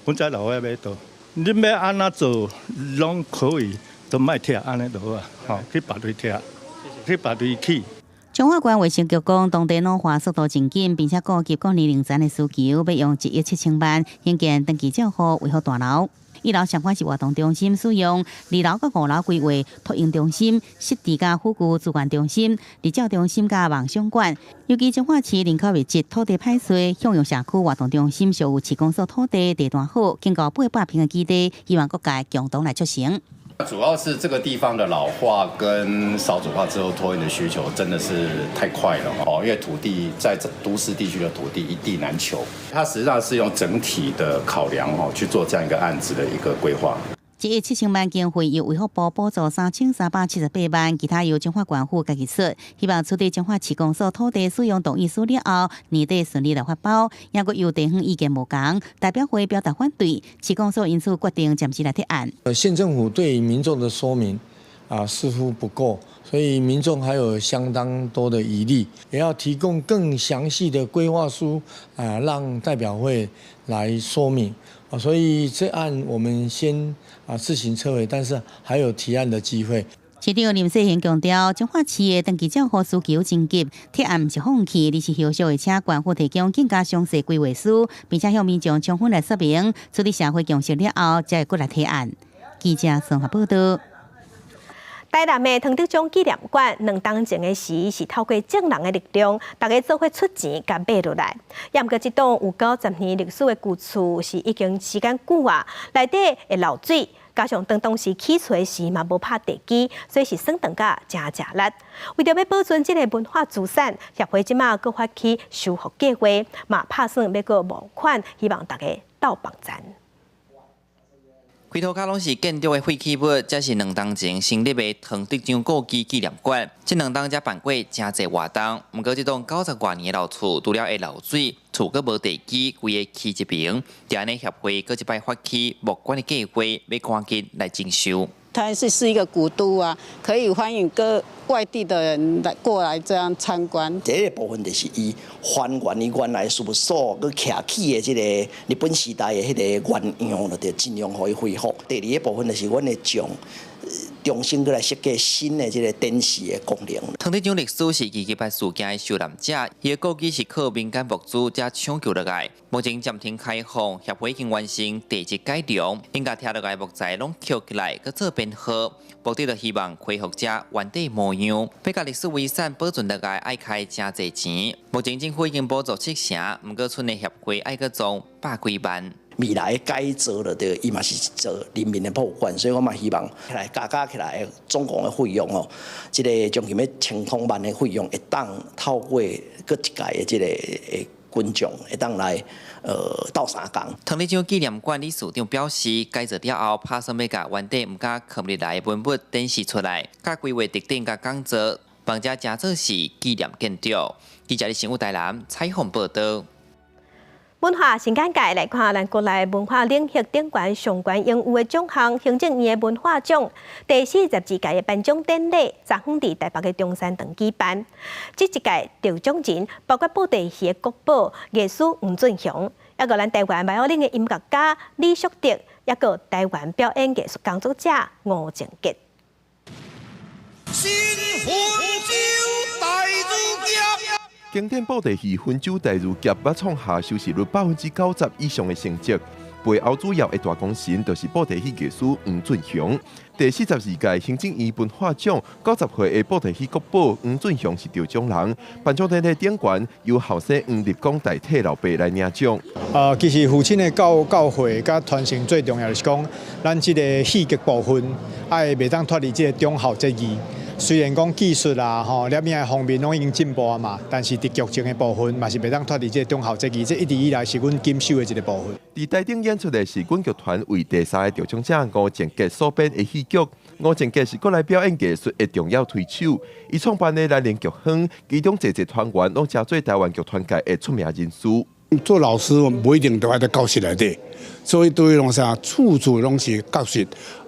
阮在老伙要倒，你要安怎做，拢可以，都莫听安尼就好啊，吼，去别地听，去别地去。中华县卫生局讲，当地老化速度真紧，并且顾及过年龄层的需求，要用1亿7千万兴建登记照户维护大楼。1楼相关是活动中心使用，2楼到5楼规划托婴中心、湿地加辅具资源中心、日照中心加梦想馆。尤其彰化市人口密集，土地歹势，向阳社区活动中心所有市公所土地地段好，经过800平的基地，希望各界共同来促成。主要是这个地方的老化跟少子化之后托婴的需求真的是太快了哦，因为土地在都市地区的土地一地难求，它实际上是用整体的考量哦去做这样一个案子的一个规划。1亿7千万经费由卫福部补助3378万，其他由彰化县府家己出，希望处理彰化市公所土地使用同意书了后，年底顺利来发包。也阁有地方意见无同，代表会表达反对，市公所因此决定暂时来提案。县政府对民众的说明似乎不够，所以民众还有相当多的疑虑，也要提供更详细的规划书让代表会来说明。所以这案我们先自行撤回，但是还有提案的机会。市长林世贤强调，彰化市的登记照户需求真急，提案不是放弃，而是后续会请县府提供更加详细规划书，并且向民众充分来说明，处理社会共识了后，才会过来提案。记者综合报道。台南的唐德宗纪念馆2当前的时是透过正人的力量，大家做伙出钱甲买落来。也毋过，这栋有90年历史的旧厝是已经时间久啊，内底会漏水，加上当时起厝时嘛无拍地基，所以是算断甲真吃力。为着要保存这个文化资产，协会即马阁发起修复计划，嘛打算要阁募款，希望大家斗帮赞。开头卡拢是建筑的废弃物，这是2当前成立的唐德宗故居纪念馆。这2当才办过真侪活动，不过这栋90多年的老厝，除了会漏水，厝阁无地基，规个起一平。第二呢，协会阁一摆发起募款的计划，要赶紧来征收。它是一个古都啊，可以欢迎各外地的人过来这样参观。第一个部分就是以还原伊原来事务所佮徛起的这个日本时代的迄个原样，就尽量可以恢复。第二个部分就是阮会将重新来设计新的这个电视的功能。唐德宗历史是200事件的受难者，伊的故居是靠民间募资才抢救落来。目前暂停开放，协会已经完成地质改良，应该拆落来木材拢捡起来，佮做编号。目的就希望恢复者原底模样。要甲历史遗产保存落来，爱开真侪钱。目前政府已经补助7成，不过村的协会爱佮做100几万。未来改造了伊嘛是做人民的博物馆，所以我嘛希望来加起来总共的费用哦，这个将近要1000多万的费用，会当透过各一届的这个群众会当来斗3工。唐德宗纪念馆理事长表示，改造了后，打算要甲原底唔敢藏入来的文物展示出来，甲规划特定甲讲座，帮者真做是纪念建筑。记者李新武台南采访报道。文化新简介来看，咱国内文化领域顶悬上悬应有的奖项，行政院的文化奖第42届的颁奖典礼，昨昏伫台北的中山堂举办。这一届得奖人包括布袋戏的国宝艺师吴俊雄，也个咱台湾马奥林的音乐家李淑德，也个台湾表演艺术工作者吴正杰。经典布袋戏《分州大儒侠》捌创下收视率90%以上的成绩。背后主要的大功臣就是布袋戏艺师吴俊雄。第42届行政院文化奖90岁的布袋戏国宝吴俊雄是得奖人。颁奖典礼顶悬由后生吴立功代替老爸来领奖。其实父亲的教诲甲传承最重要的是讲，咱这个戏剧部分爱袂当脱离这个忠孝节义。虽然讲技术啦、摄影的方面拢已经进步啊嘛，但是伫剧情的部分嘛是袂当脱离这个忠孝节义，这一直以来是阮坚守的一个部分。伫台顶演出的是阮剧团为第3个得奖者吴正杰所编的戏剧。吴正杰是国内表演艺术的重要推手，伊创办的兰陵剧坊，其中侪团员拢真做台湾剧团界的出名人士。做老师不一定都爱在教室内底，所以对拢啥处处拢是角色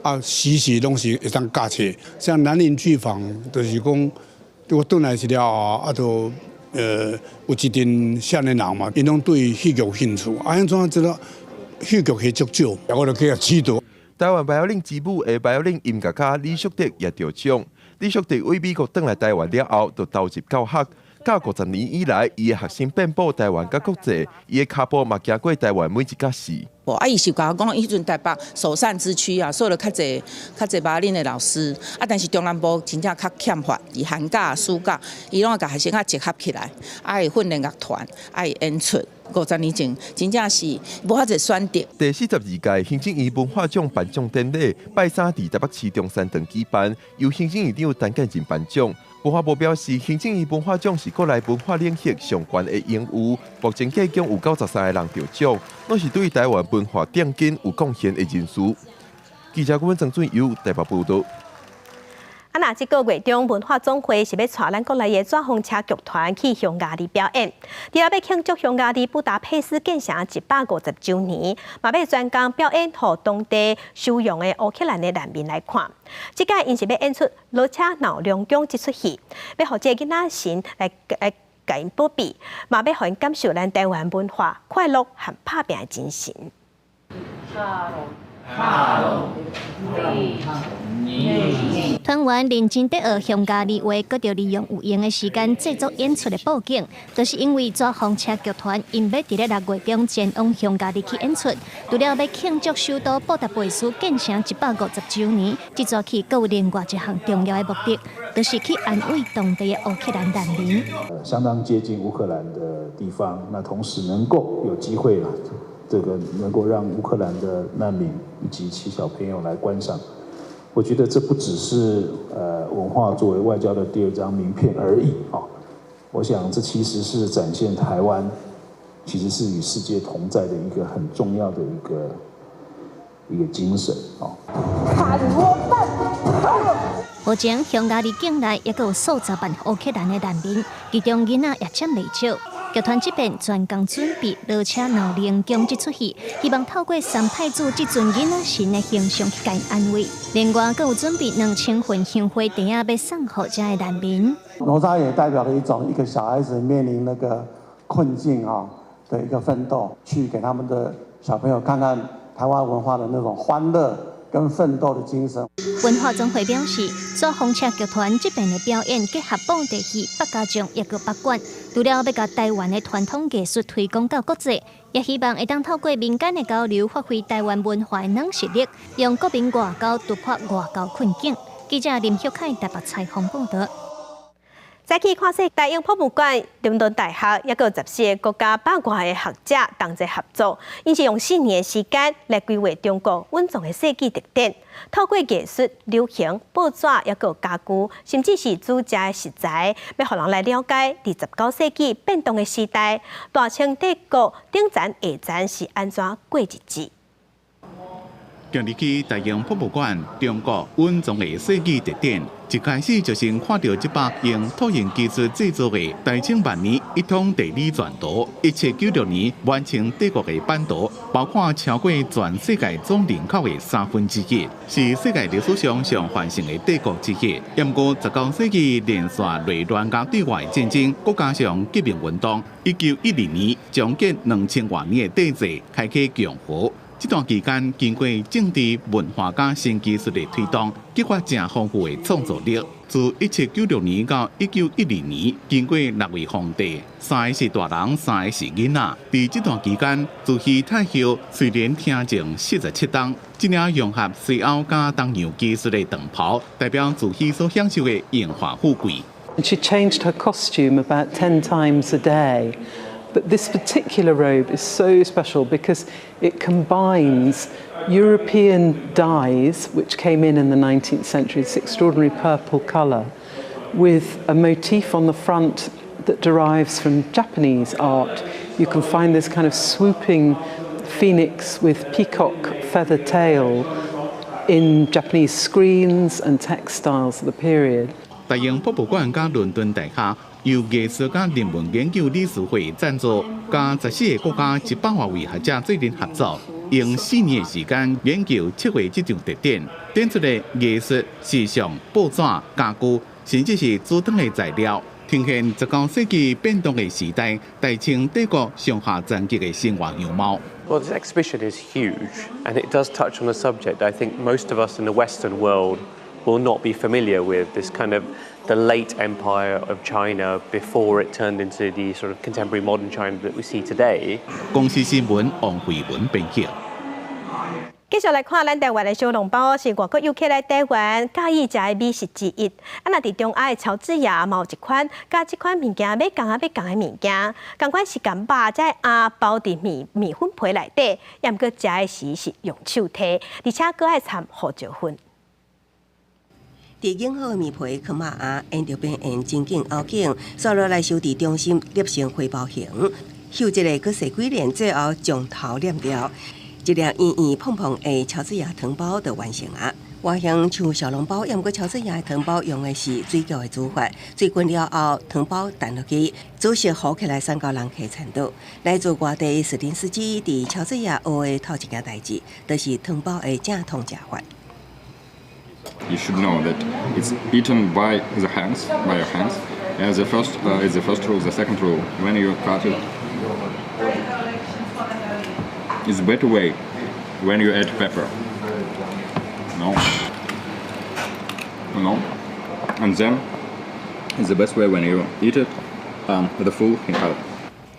啊，时时拢是会当架切。像南林剧坊，就是讲我转来是了后，就有一群少年人嘛，因拢对戏剧有兴趣，安怎知道戏剧系足少，我就去指导。台湾白领之母的白领音乐家李淑德也得奖。李淑德为美国返来台湾了后，就投入教学。教50年以来，伊的学生遍布台湾甲国际，伊的脚步嘛行过台湾每一个市。伊是甲我讲，迄阵台北首善之区啊，所以较侪白领的老师啊，但是中南部真正较欠缺，以寒假、暑假，伊拢会甲学生结合起来，会训练乐团，会演出。50年前真正是无法侪选择。第42届行政院文化奖颁奖典礼拜三伫台北市中山堂举办，由行政院长陈建仁颁奖。文化部表示，行政院文化奖是国内文化领域相关的荣誉，目前计共有93个人得奖，拢是对台湾文化顶根有贡献的人士。记者郭文郑俊由台北报道。那这个月中，文化总会是要带咱国内的纸风车剧团去匈牙利表演。除了要庆祝匈牙利布达佩斯建成150周年，嘛要专工表演给当地收容的乌克兰的难民来看。这届因是要演出《老车闹龙宫》这出戏，要让这囡仔神来甲因保庇，嘛要让因感受咱台湾文化快乐和打拼的精神。团员认真地学匈牙利话，搁着利用有闲的时间制作演出的布景，就是因为纸风车剧团因要伫咧6月中前往匈牙利去演出，除了要庆祝首都布达佩斯建成150周年，这出戏搁有另外一项重要的目的，就是去安慰当地的乌克兰难民。相当接近乌克兰的地方，那同时能够有机会了。这个能够让乌克兰的难民以及其小朋友来观赏，我觉得这不只是文化作为外交的第2张名片而已啊！我想这其实是展现台湾其实是与世界同在的一个很重要的一个精神啊。目前匈牙利境内也有数十万乌克兰的难民，其中囡仔也占不少。剧团这边专工准备《老车闹龙宫》这出戏，希望透过三太子这尊囡仔神的形象去给安慰。另外，更有准备2000份香花袋要送给这些难民。哪吒也代表了一个小孩子面临那个困境啊的一个奋斗，去给他们的小朋友看看台湾文化的那种欢乐跟奋斗的精神。文化总会表示，纸风车剧团这边的表演结合本地戏、百家将也个北管，除了要把台湾的传统艺术推广到国际，也希望会当透过民间的交流，发挥台湾文化的软实力，让国民外交突破外交困境。记者林秀凯台北采访报道。再去看说，大英博物馆、伦敦大学，也有14个国家100外个学者同齐合作，因是用4年的时间来规划中国稳重的设计特点，透过艺术、流行、报纸，也有家具，甚至是煮食的食材，要让人来了解19世纪变动的时代，大清帝国顶层下层是安怎过日子。今日去大英博物馆，中国稳重的设计特点，一开始就先看到这把用凸形技术制作的大清晚年一通地理全图，1796年完成帝国的版图，包括超过全世界总人口的1/3，是世界历史上上繁盛的帝国之一。不过19世纪连续内乱加对外战争，国家上革命运动，1910年终结2000多年的帝制，开启共和。这段期间，经过政治、文化加新技术的推动，激发正丰富的创造力。自1796年到1910年，经过6位皇帝，3个是大人，3个是囡仔。在这段期間，自戲太后雖然聽正47檔，這領融合西歐加東洋技術的長袍，代表自己所享受的榮華富貴。She changed her costume about 10 times a day. But this particular robe is so special because it combines European dyes, which came in the 19th century, this extraordinary purple colour, with a motif on the front that derives from Japanese art. You can find this kind of swooping phoenix with peacock feather tail in Japanese screens and textiles of the period. 大英博物馆加伦敦大學由藝術加人文研究理事會贊助，加14個國家100多位學者做陣合作，用4年的时间研究7月这场特点，点出的艺术、时尚、报纸、家具，甚至是珠灯的材料，呈现19世纪变动的时代，大清帝国上下层级的生活样貌。 Well, this exhibition is huge, and it does touch on a subject I think most of us in the Western world will not be familiar with. This kind of the late empire of China before it turned into the sort of contemporary modern China that we see today. 公司新闻王慧文编辑。 继续来看咱台湾的小笼包，是外国游客来台湾介意食的美食之一。啊，那伫中亚的乔治亚嘛有一款，甲这款物件要讲的物件，同款是干巴在鸭包伫面粉皮内底，也毋过食的时是用手摕，而且搁爱掺胡椒粉。 伫硬好的面皮放肉鸭，沿着边沿真紧凹紧，刷落来收伫中心，捏成花包形，绣一个搁细几链，最后将头捏掉。 一粒圆圆胖胖的乔治亚汤包就完成啊！外形像小笼包，也毋过乔治亚的汤包用的是水饺的煮法，水滚了后，汤包弹落去，煮熟糊起来3到2克程度。来自外地史丁斯基伫乔治亚学的头一件代志，就是汤包的正统食法。 You should know that it's eaten by your hands. As the first is the first rule. The second rule, when you cut it, it's a better way when you add pepper. No. And then it's the best way when you eat it with a full hand.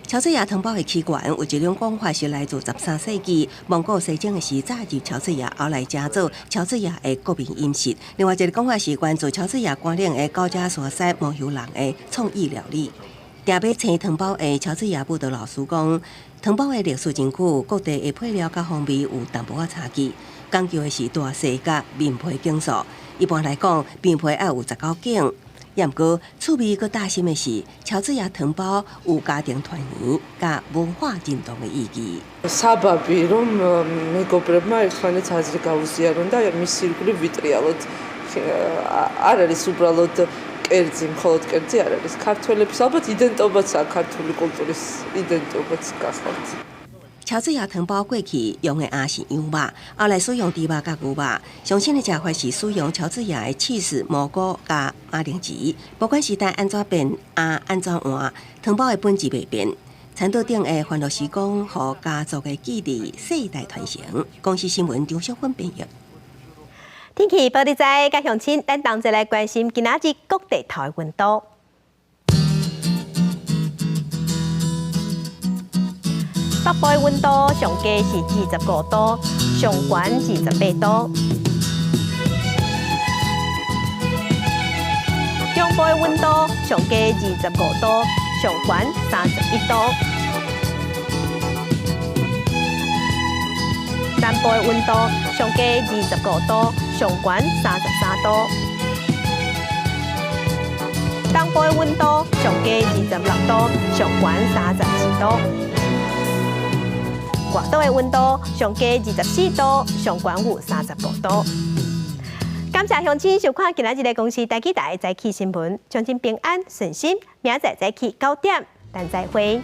乔治亚汤包的起源有一种讲法是来自13世纪蒙古西征的时炸入乔治亚，后来加做乔治亚的国民饮食。另外一个讲法是源自乔治亚官领的高加索山摩油人的创意料理。定要青汤包的乔治亚布的老师讲，汤包的历史真久，各地的配料甲风味有淡薄仔差距。讲究的是大细甲面皮斤数。一般来讲，面皮要有19斤。 也毋过，趣味佮大心的是，乔治亚汤包有家庭团圆、甲文化认同的意义。საბაბი რომ მეგობრებმა ერთმანეთს აზრი გაუზიარონ და მისი ირგვლივ ვიტრიალოთ. არ არის უბრალოდ კერძი, მხოლოდ კერძი არ არის. ქართველების ალბათ იდენტობაცაა ქართული კულტურის იდენტობაც გახლავთ. 乔治亚汤包过去用的鸭是羊肉，后来使用猪肉甲牛肉。上新的食法是使用乔治亚的起司、蘑菇甲马铃薯。不管时代安怎变，鸭安怎换，汤包的本质袂变。餐桌顶的欢乐时光，和家族的记忆世代传承。公司新闻张淑芬编译。天气报你知，甲乡亲，咱同齐来关心今仔日各地头的温度。 北部的温度上低是25度，上悬28度；中部的温度上低25度，上悬31度；南部的温度上低25度，上悬33度；东部的温度上低26度，上悬34度。 外岛的温度上低24度，上悬有35度。感谢乡亲收看今仔日的公视台记台早起新闻，乡亲平安顺心，明仔早起9点，咱再会。